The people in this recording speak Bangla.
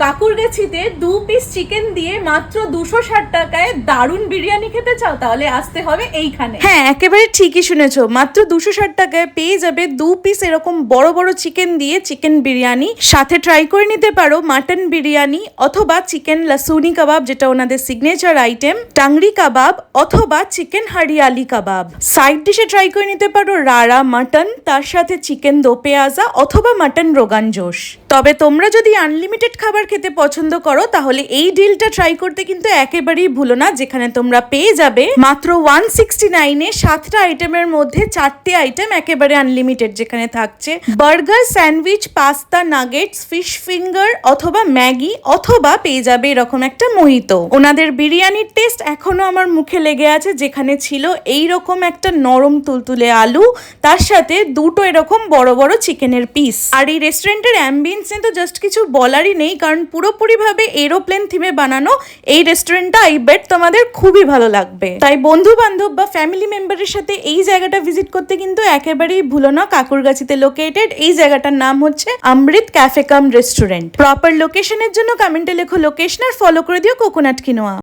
কাকুরগাছিতে 2 পিস চিকেন দিয়ে মাত্র 260 টাকায় দারুণ বিরিয়ানি খেতে চাও তাহলে আসতে হবে এইখানে। হ্যাঁ, একেবারে ঠিকই শুনেছো, মাত্র 260 টাকায় পেয়ে যাবে 2 পিস এরকম বড় বড় চিকেন দিয়ে চিকেন বিরিয়ানি। সাথে ট্রাই করে নিতে পারো মাটন বিরিয়ানি অথবা চিকেন লাসুনি কাবাব, যেটা ওনাদের সিগনেচার আইটেম, টাংরি কাবাব অথবা চিকেন হরিয়ালি কাবাব। সাইড ডিশে ট্রাই করে নিতে পারো রাড়া মাটন, তার সাথে চিকেন দো পেঁয়াজা অথবা মাটন রোগান জোশ। তবে তোমরা যদি আনলিমিটেড খাবার খেতে পছন্দ করো তাহলে এই ডিলটা ট্রাই করতে কিন্তু একেবারেই ভুলো না, যেখানে তোমরা পেয়ে যাবে মাত্র 169-এ 7টা আইটেমের মধ্যে 4টে আইটেম একেবারে আনলিমিটেড, যেখানে থাকছে burger, sandwich, pasta, nuggets, fish finger অথবা ম্যাগি, অথবা পেয়ে যাবে এরকম একটা মোহিতো। ওনাদের বিরিয়ানির টেস্ট এখনো আমার মুখে লেগে আছে, যেখানে ছিল এইরকম একটা নরম তুলতুলে আলু, তার সাথে দুটো এরকম বড় বড় চিকেনের পিস। আর এই রেস্টুরেন্টের অ্যাম্বিয়েন্স নিয়ে তো জাস্ট কিছু বলারই নেই, কারণ পুরোপুরিভাবে এরোপ্লেন থিমে বানানো এই রেস্টুরেন্টটা আই বেট তোমাদের খুবই ভালো লাগবে। তাই বন্ধু বান্ধব বা ফ্যামিলি মেম্বারের সাথে এই জায়গাটা ভিজিট করতে কিন্তু একেবারেই ভুলো না। কাকুরগাছিতে লোকেটেড এই জায়গাটার নাম হচ্ছে অমৃত ক্যাফে কাম রেস্টুরেন্ট। প্রপার লোকেশনের জন্য কমেন্টে লেখো লোকেশন আর ফলো করে দিও কোকোনাট কিনোয়া।